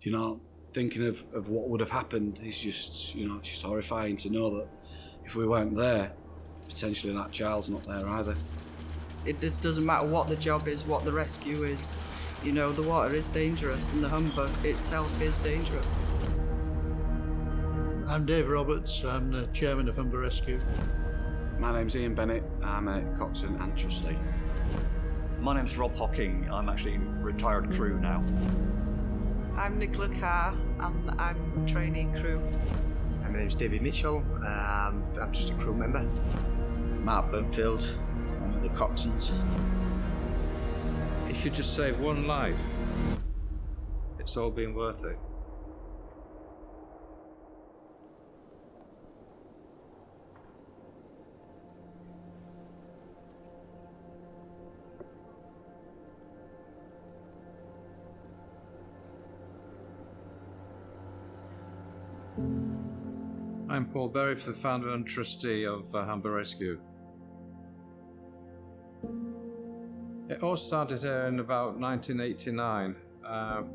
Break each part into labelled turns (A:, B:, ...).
A: You know, thinking of what would have happened is just, it's just horrifying to know that if we weren't there, potentially that child's not there either.
B: It doesn't matter what the job is, what the rescue is. You know, the water is dangerous and the Humber itself is dangerous.
C: I'm Dave Roberts, I'm the chairman of Humber Rescue.
A: My name's Ian Bennett, I'm a coxswain and trustee.
D: My name's Rob Hocking, I'm actually retired crew now.
B: I'm Nicola Carr and I'm a trainee crew.
E: My name's David Mitchell, I'm just a crew member.
F: Mark Burnfield, one of the coxswains.
G: If you just save one life, it's all been worth it. I'm Paul Berry, the founder and trustee of Humber Rescue. It all started here in about 1989.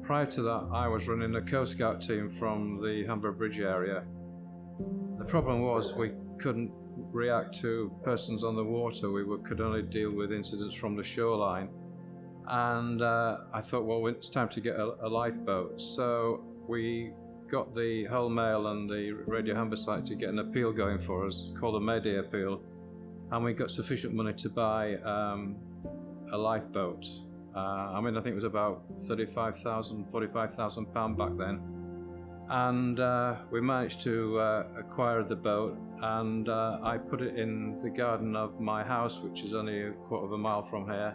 G: Prior to that, I was running a Coast Guard team from the Humber Bridge area. The problem was we couldn't react to persons on the water. We could only deal with incidents from the shoreline. And I thought, well, it's time to get a lifeboat. So we got the Hull Mail and the Radio Humber site to get an appeal going for us called a Mayday appeal, and we got sufficient money to buy a lifeboat. I think it was about £35,000, £45,000 back then, and we managed to acquire the boat, and I put it in the garden of my house, which is only a quarter of a mile from here,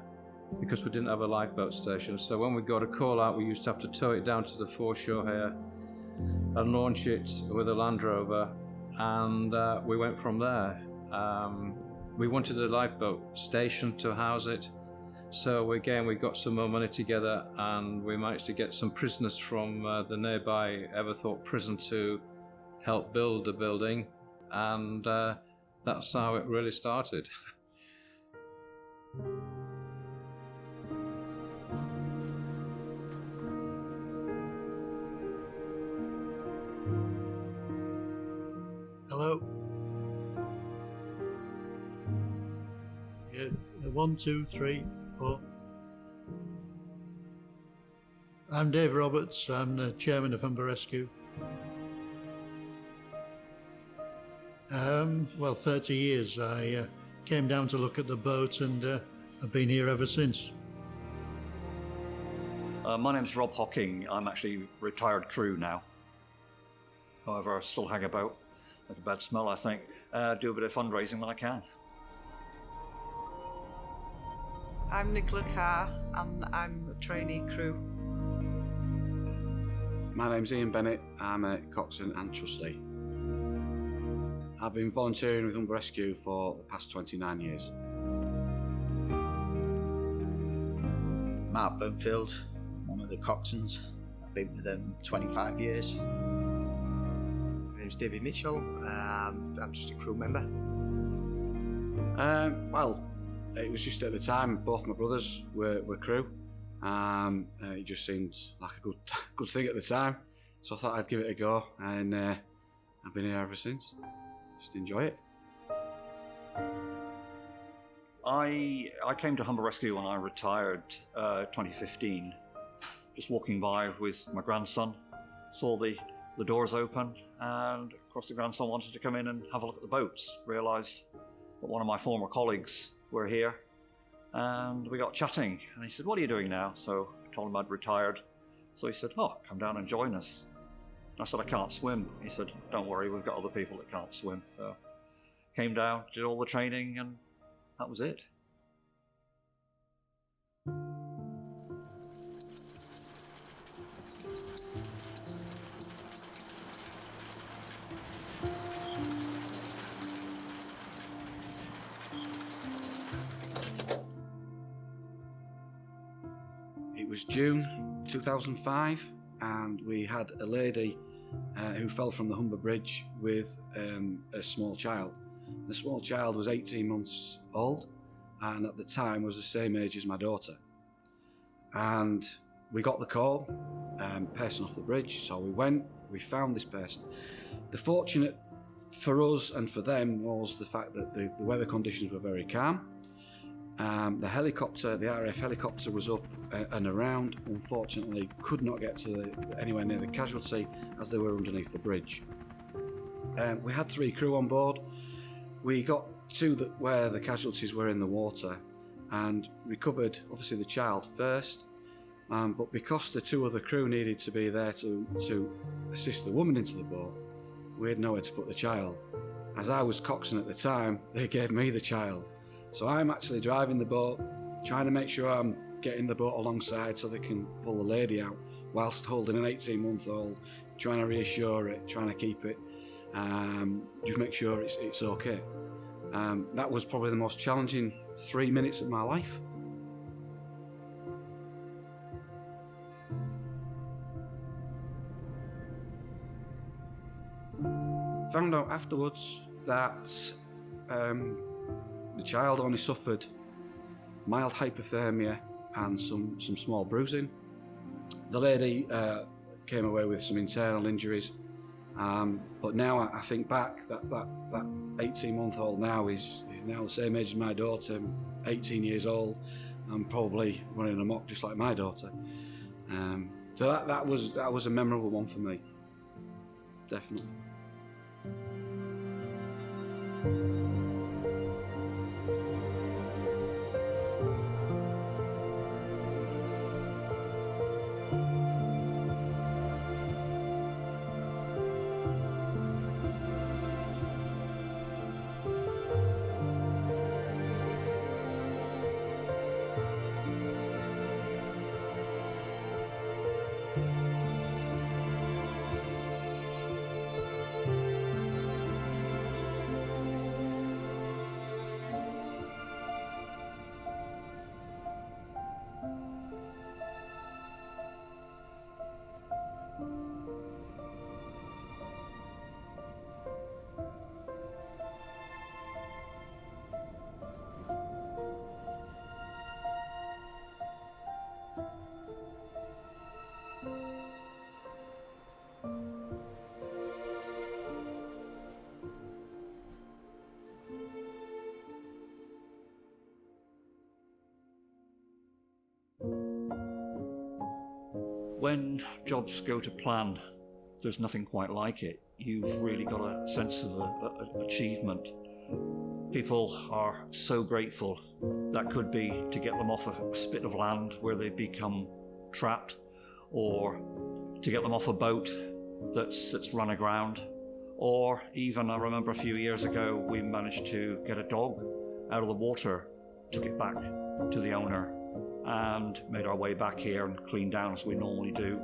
G: because we didn't have a lifeboat station. So when we got a call out, we used to have to tow it down to the foreshore here and launch it with a Land Rover, and we went from there. We wanted a lifeboat station to house it, so again we got some more money together and we managed to get some prisoners from the nearby Everthorpe prison to help build the building, and that's how it really started.
C: Hello. Yeah, 1, 2, 3, 4. I'm Dave Roberts, I'm the chairman of Humber Rescue. Well, 30 years. I came down to look at the boat and I've been here ever since.
D: My name's Rob Hocking, I'm actually retired crew now. However, I still hang about. Like a bad smell, I think. Do a bit of fundraising when I can.
B: I'm Nicola Carr and I'm a trainee crew.
A: My name's Ian Bennett, I'm a coxswain and trustee. I've been volunteering with Humber Rescue for the past 29 years.
F: Mark Burnfield, one of the coxswains. I've been with them 25 years.
E: My name's David Mitchell, I'm just a crew member.
A: Well, it was just at the time both my brothers were crew. It just seemed like a good thing at the time, so I thought I'd give it a go, and I've been here ever since. Just enjoy it.
D: I came to Humber Rescue when I retired 2015. Just walking by with my grandson, saw the doors open, and of course the grandson wanted to come in and have a look at the boats. Realised that one of my former colleagues were here, and we got chatting, and he said, "What are you doing now?" So I told him I'd retired. So he said, "Oh, come down and join us." And I said, "I can't swim." He said, "Don't worry, we've got other people that can't swim." So came down, did all the training, and that was it.
A: It was June 2005, and we had a lady who fell from the Humber Bridge with a small child. The small child was 18 months old, and at the time was the same age as my daughter. And we got the call, person off the bridge. So we found this person. The fortunate for us and for them was the fact that the weather conditions were very calm. The helicopter, the RAF helicopter, was up and around. Unfortunately, could not get to anywhere near the casualty as they were underneath the bridge. We had 3 crew on board. We got to where the casualties were in the water and recovered, obviously, the child first. But because the 2 other crew needed to be there to assist the woman into the boat, we had nowhere to put the child. As I was coxswain at the time, they gave me the child. So I'm actually driving the boat, trying to make sure I'm getting the boat alongside so they can pull the lady out, whilst holding an 18-month-old, trying to reassure it, trying to keep it, just make sure it's okay. That was probably the most challenging 3 minutes of my life. Found out afterwards that the child only suffered mild hypothermia and some small bruising. The lady came away with some internal injuries, but now I think back that 18-month-old now is now the same age as my daughter, 18 years old, and probably running amok just like my daughter. So that was a memorable one for me, definitely.
D: When jobs go to plan, there's nothing quite like it. You've really got a sense of achievement. People are so grateful. That could be to get them off a spit of land where they become trapped, or to get them off a boat that's run aground, or even, I remember a few years ago, we managed to get a dog out of the water, took it back to the owner, and made our way back here and cleaned down as we normally do.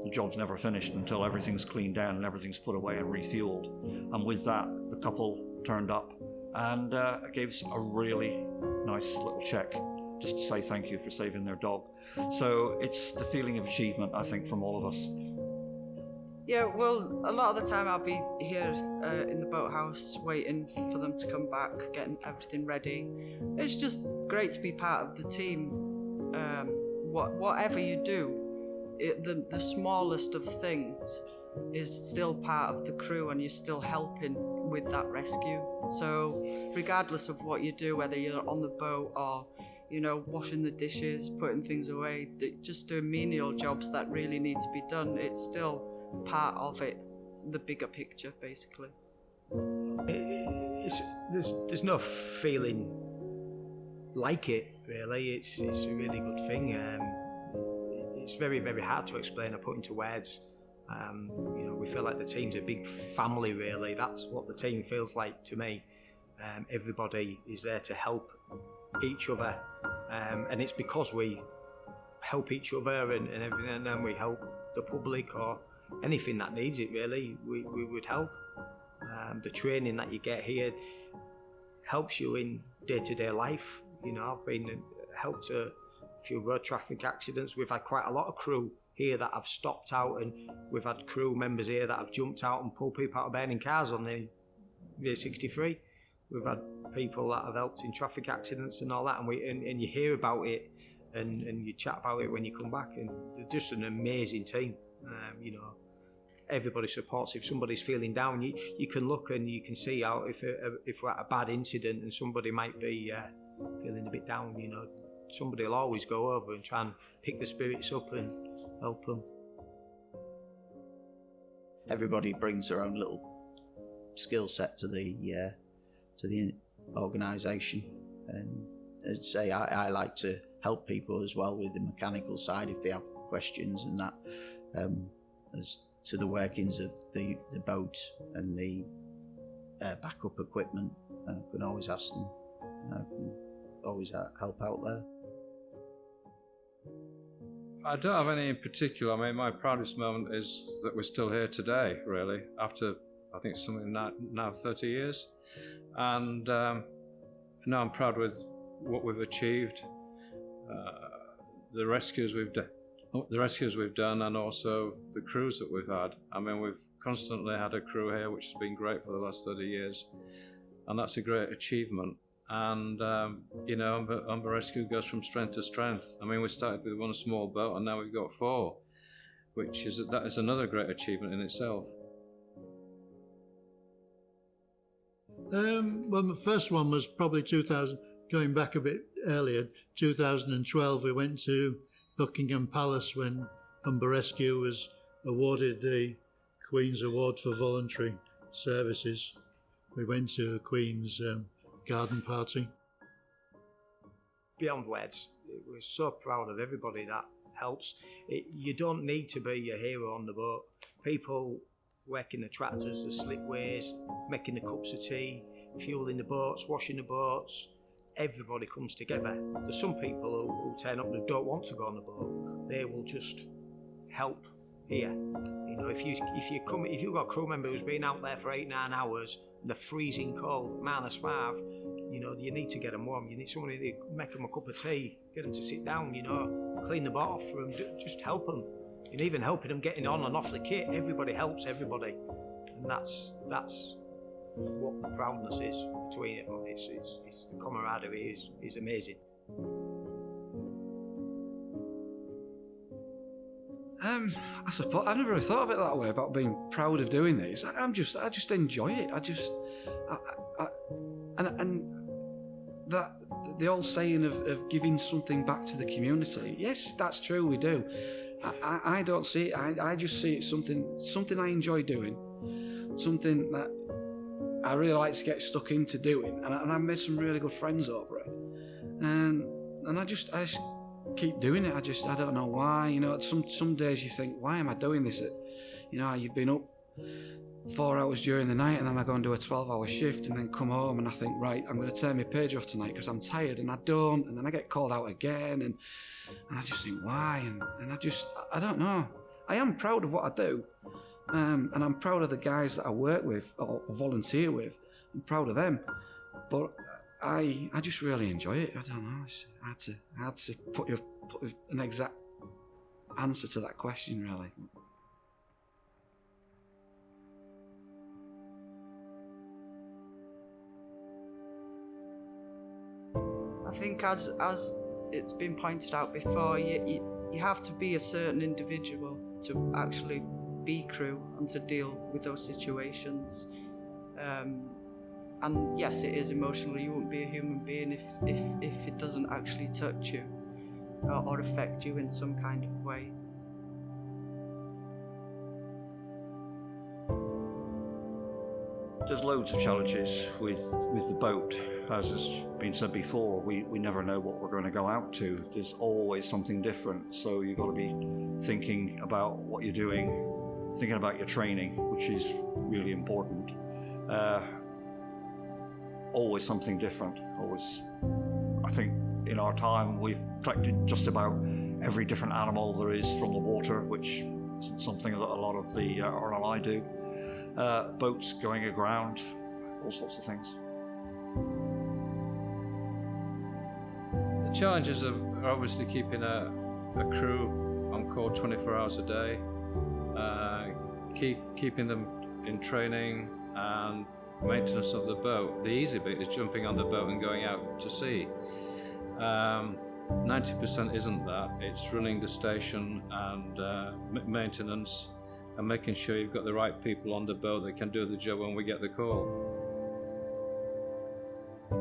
D: The job's never finished until everything's cleaned down and everything's put away and refueled. And with that, the couple turned up and gave us a really nice little check just to say thank you for saving their dog. So it's the feeling of achievement, I think, from all of us.
B: Yeah, well, a lot of the time I'll be here in the boathouse waiting for them to come back, getting everything ready. It's just great to be part of the team. Whatever you do, the smallest of things is still part of the crew, and you're still helping with that rescue. So regardless of what you do, whether you're on the boat or, you know, washing the dishes, putting things away, just doing menial jobs that really need to be done, it's still part of it, the bigger picture, basically.
E: There's no feeling like it, really. It's a really good thing. It's very, very hard to explain or put into words. You know, we feel like the team's a big family, really. That's what the team feels like to me. Everybody is there to help each other, and it's because we help each other and everything, and then we help the public or anything that needs it, really, we would help. The training that you get here helps you in day-to-day life. You know, I've been helped a few road traffic accidents. We've had quite a lot of crew here that have stopped out, and we've had crew members here that have jumped out and pulled people out of burning cars on the A63. We've had people that have helped in traffic accidents and all that, and you hear about it and you chat about it when you come back, and they're just an amazing team. You know, everybody supports. If somebody's feeling down, you can look and you can see how if we're at a bad incident and somebody might be feeling a bit down, you know, somebody will always go over and try and pick the spirits up and help them.
F: Everybody brings their own little skill set to the organisation, and as I say, I like to help people as well with the mechanical side if they have questions and that. As to the workings of the boat and the backup equipment, I can always ask them. I can always help out there.
G: I don't have any in particular. I mean, my proudest moment is that we're still here today, really, after I think something now 30 years. And now I'm proud with what we've achieved, the rescues we've done, and also the crews that we've had. I mean, we've constantly had a crew here, which has been great for the last 30 years, and that's a great achievement. And you know, Humber Rescue goes from strength to strength. I mean, we started with one small boat, and now we've got 4, that is another great achievement in itself.
C: Well, the first one was probably 2000, going back a bit earlier, 2012. We went to Buckingham Palace when Humber Rescue was awarded the Queen's Award for Voluntary Services. We went to the Queen's garden party.
E: Beyond words, we're so proud of everybody that helps. You don't need to be a hero on the boat. People working the tractors, the slipways, making the cups of tea, fueling the boats, washing the boats, everybody comes together. There's some people who turn up and don't want to go on the boat. They will just help here. You know, if you've got a crew member who's been out there for 8-9 hours, the freezing cold, -5, you know, you need to get them warm. You need somebody to make them a cup of tea, get them to sit down, you know, clean the boat off for them, just help them. And even helping them getting on and off the kit, everybody helps everybody. And that's what the proudness is between it. It's the camaraderie is amazing.
A: I suppose I've never really thought of it that way, about being proud of doing this. I just enjoy it. And that the old saying of giving something back to the community. Yes, that's true. We do. I don't see it. I just see it something I enjoy doing, something that I really like to get stuck into doing, and I've made some really good friends over it, and I just keep doing it. I don't know why. You know, some days you think, why am I doing this? You know, you've been up 4 hours during the night, and then I go and do a 12-hour shift, and then come home and I think, right, I'm going to turn my page off tonight because I'm tired, and I don't, and then I get called out again, and I just think, why? And I don't know. I am proud of what I do, and I'm proud of the guys that I work with or volunteer with. I'm proud of them, but I just really enjoy it. I don't know. I had to put an exact answer to that question, really.
B: I think as it's been pointed out before, you have to be a certain individual to actually be crew and to deal with those situations. And yes, it is emotional. You wouldn't be a human being if it doesn't actually touch you or affect you in some kind of way.
D: There's loads of challenges with the boat. As has been said before, we never know what we're going to go out to. There's always something different, so you've got to be thinking about what you're doing, thinking about your training, which is really important. Always something different. Always, I think in our time we've collected just about every different animal there is from the water, which isn't something that a lot of the RLI do. Boats going aground, all sorts of things.
G: The challenges are obviously keeping a crew on call 24 hours a day, keeping them in training and maintenance of the boat. The easy bit is jumping on the boat and going out to sea. 90% isn't that. It's running the station and maintenance and making sure you've got the right people on the boat that can do the job when we get the call.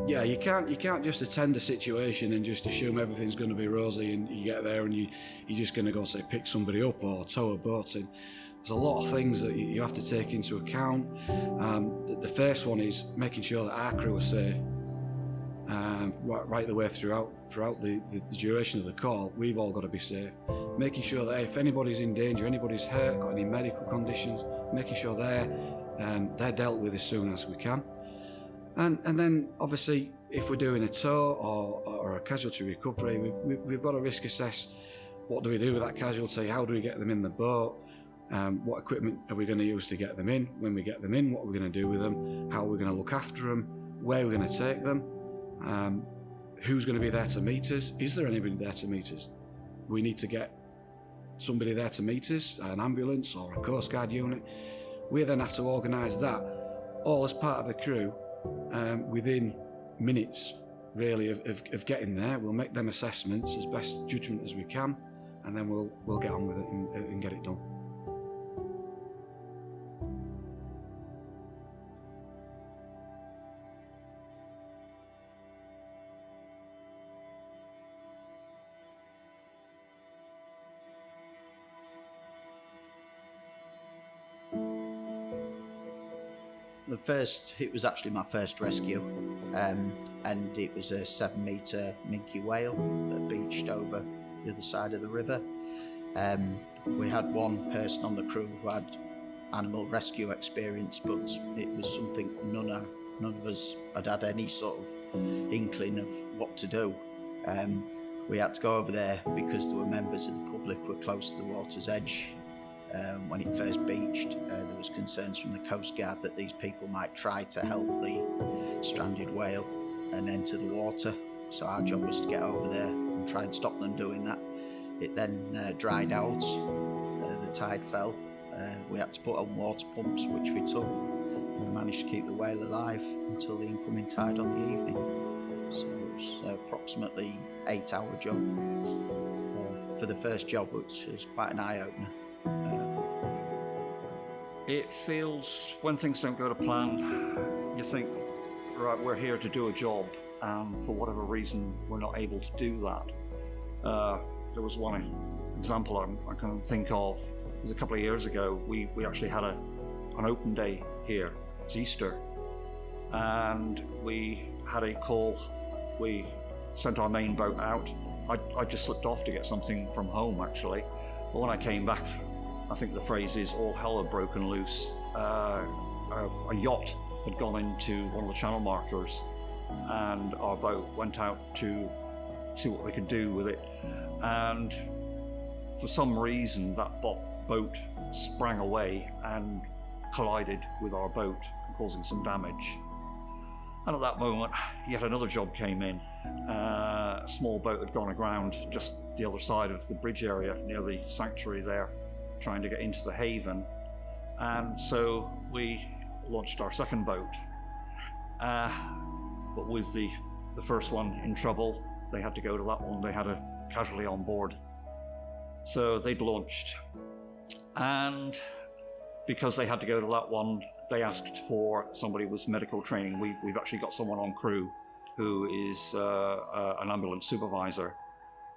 A: Yeah, you can't just attend a situation and just assume everything's going to be rosy, and you get there and you're just going to go, say, pick somebody up or tow a boat in. There's a lot of things that you have to take into account. The first one is making sure that our crew are safe. Right the way throughout the duration of the call, we've all got to be safe. Making sure that if anybody's in danger, anybody's hurt, got any medical conditions, making sure they're dealt with as soon as we can. And then obviously, if we're doing a tow or a casualty recovery, we've got to risk assess what do we do with that casualty, how do we get them in the boat, what equipment are we going to use to get them in, when we get them in, what are we going to do with them, how are we going to look after them, where are we going to take them, who's going to be there to meet us, is there anybody there to meet us? We need to get somebody there to meet us, an ambulance or a Coast Guard unit. We then have to organise that all as part of the crew. Within minutes, really, of getting there. We'll make them assessments as best judgment as we can, and then we'll get on with it and get it done.
F: It was actually my first rescue, and it was a 7-metre minke whale that beached over the other side of the river. We had one person on the crew who had animal rescue experience, but it was something none of us had any sort of inkling of what to do. We had to go over there because there were members of the public who were close to the water's edge. When it first beached, there was concerns from the Coast Guard that these people might try to help the stranded whale and enter the water. So our job was to get over there and try and stop them doing that. It then dried out, the tide fell. We had to put on water pumps, which we took, and we managed to keep the whale alive until the incoming tide on the evening. So it was approximately 8-hour job for the first job, which was quite an eye-opener.
D: It feels, when things don't go to plan, you think, right, we're here to do a job, and for whatever reason, we're not able to do that. There was one example I can think of. It was a couple of years ago. We actually had an open day here. It's Easter, and we had a call. We sent our main boat out. I just slipped off to get something from home, actually. But when I came back, I think the phrase is all hell had broken loose. A yacht had gone into one of the channel markers, and our boat went out to see what we could do with it. And for some reason, that boat sprang away and collided with our boat, causing some damage. And at that moment, yet another job came in. A small boat had gone aground just the other side of the bridge area near the sanctuary there, trying to get into the haven. And so we launched our second boat. But with the first one in trouble, they had to go to that one. They had a casualty on board. So they'd launched. And because they had to go to that one, they asked for somebody with medical training. We've actually got someone on crew who is an ambulance supervisor.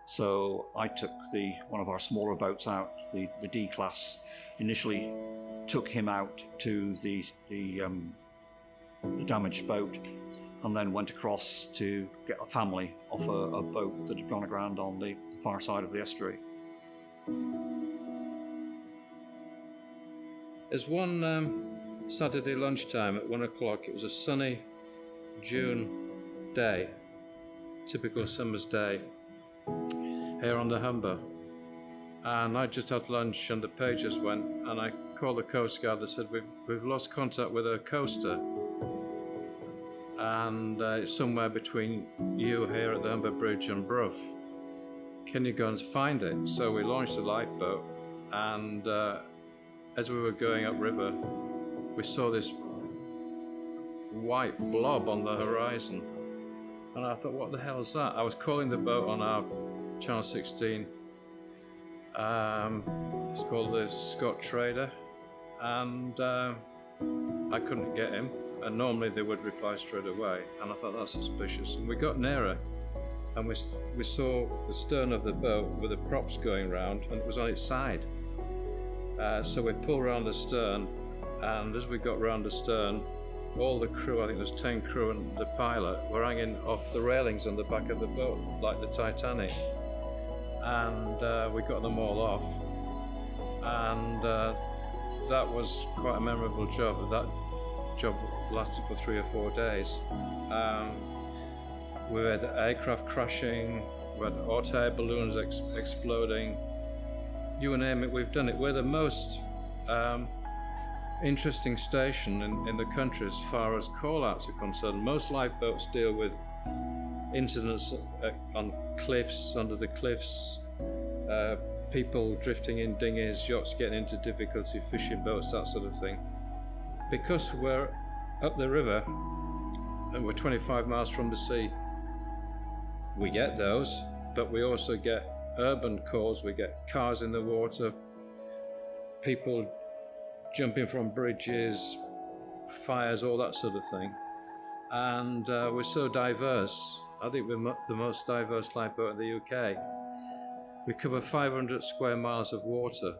D: So I took one of our smaller boats out, the D class. Initially took him out to the damaged boat, and then went across to get a family off a boat that had gone aground on the far side of the estuary.
G: There's one Saturday lunchtime at 1 o'clock. It was a sunny June day, typical summer's day here on the Humber. And I just had lunch and the pages went, and I called the Coast Guard. They said, we've lost contact with a coaster, and it's somewhere between you here at the Humber Bridge and Brough. Can you go and find it? So we launched the lifeboat, and as we were going upriver, we saw this white blob on the horizon. And I thought, what the hell's that? I was calling the boat on our Channel 16. It's called the Scott Trader, and I couldn't get him. And normally they would reply straight away. And I thought, that's suspicious. And we got nearer, and we saw the stern of the boat with the props going round, and it was on its side. So we pulled round the stern, and as we got round the stern, all the crew, I think there's 10 crew and the pilot, were hanging off the railings on the back of the boat, like the Titanic. And we got them all off. And that was quite a memorable job. That job lasted for 3 or 4 days. We had aircraft crashing, we had hot air balloons exploding. You name it, we've done it. We're the most interesting station in the country as far as call-outs are concerned. Most lifeboats deal with incidents on cliffs, under the cliffs, people drifting in dinghies, yachts getting into difficulty, fishing boats, that sort of thing. Because we're up the river and we're 25 miles from the sea, we get those, but we also get urban calls, we get cars in the water, people jumping from bridges, fires, all that sort of thing. And we're so diverse. I think we're the most diverse lifeboat in the UK. We cover 500 square miles of water,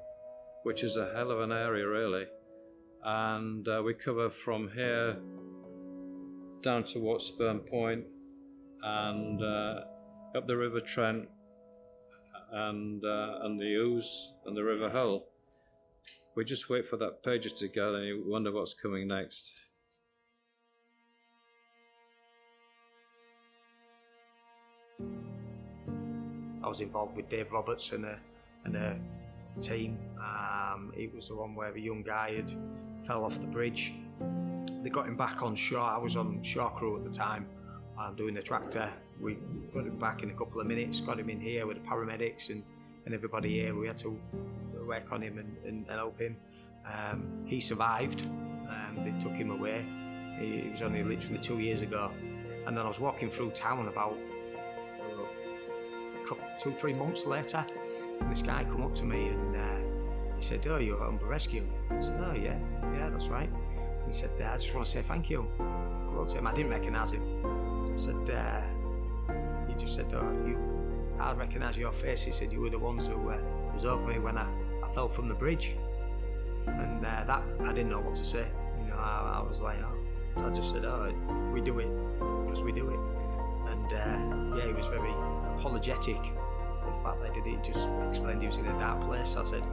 G: which is a hell of an area really. And we cover from here down towards Spurn Point and up the River Trent and the Ouse and the River Hull. We just wait for that pages to go and you wonder what's coming next.
E: I was involved with Dave Roberts and a team. It was the one where a young guy had fell off the bridge. They got him back on shore. I was on shore crew at the time, doing the tractor. We got him back in a couple of minutes, got him in here with the paramedics and everybody here. We had to work on him and help him. He survived. They took him away. It was only literally 2 years ago. And then I was walking through town about 2-3 months later, and this guy come up to me and he said, "Oh, you're at Humber Rescue?" I said, "Oh, yeah, that's right." And he said, "I just want to say thank you." I looked at him, I didn't recognise him. I said, he just said, "Oh, I recognise your face." He said, "You were the ones who was over me when I fell from the bridge." And that, I didn't know what to say. You know, I was like, I just said, "Oh, we do it because we do it." And yeah, he was very apologetic for the fact that I did it. He just explained he was in a dark place. I said,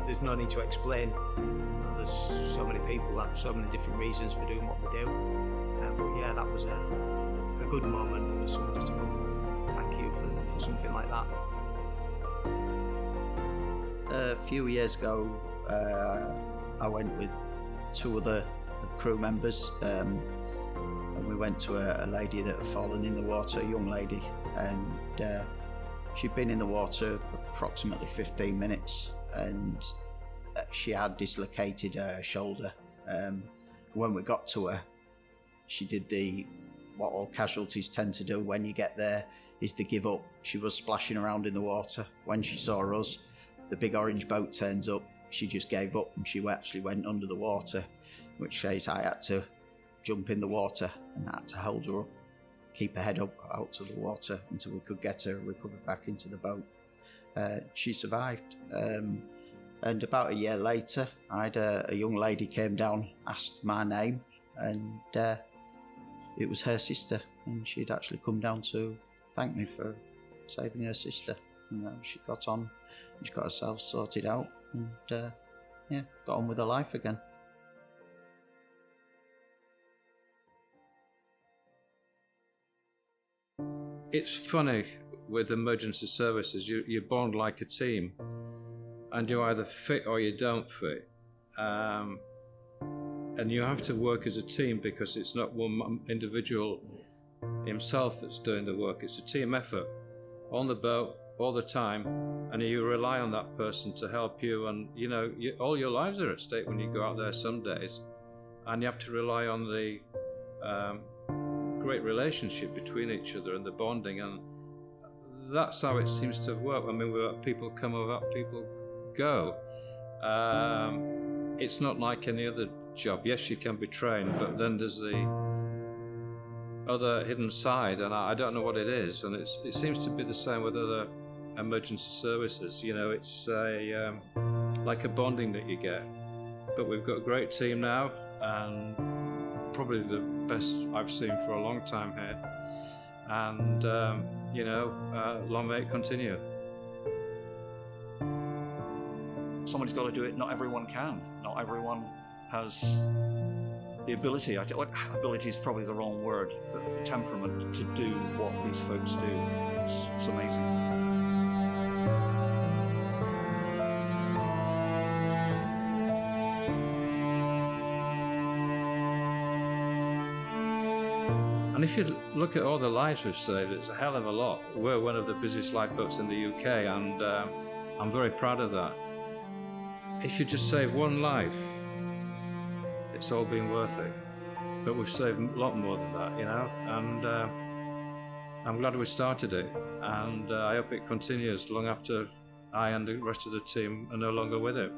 E: there's no need to explain. You know, there's so many people that have so many different reasons for doing what they do. But yeah, that was a good moment for somebody to come thank you for something like that.
F: A few years ago, I went with 2 other crew members, and we went to a lady that had fallen in the water, a young lady, and she'd been in the water approximately 15 minutes, and she had dislocated her shoulder. When we got to her, she did what all casualties tend to do when you get there, is to give up. She was splashing around in the water. When she saw us, the big orange boat turns up, she just gave up and she actually went under the water, in which case I had to jump in the water and I had to hold her up, keep her head up out of the water until we could get her recovered back into the boat. She survived. And about a year later, I had a young lady came down, asked my name, and it was her sister, and she'd actually come down to thank me for saving her sister. And she got on, she got herself sorted out, and yeah, got on with her life again.
G: It's funny with emergency services, you bond like a team, and you either fit or you don't fit. And you have to work as a team because it's not one individual himself that's doing the work, it's a team effort on the boat all the time, and you rely on that person to help you. And you know, all your lives are at stake when you go out there some days, and you have to rely on the great relationship between each other and the bonding, and that's how it seems to work. I mean, we've got people come over, people go. It's not like any other job. Yes, you can be trained, but then there's the other hidden side, and I don't know what it is. And it seems to be the same with other emergency services. You know, it's like a bonding that you get. But we've got a great team now, and probably the best I've seen for a long time here. And you know, long may it continue.
D: Somebody's got to do it. Not everyone can. Not everyone has the ability. Ability is probably the wrong word, but the temperament to do what these folks do. It's amazing.
G: And if you look at all the lives we've saved, it's a hell of a lot. We're one of the busiest lifeboats in the UK, and I'm very proud of that. If you just save one life, it's all been worth it. But we've saved a lot more than that, you know, and I'm glad we started it, and I hope it continues long after I and the rest of the team are no longer with it.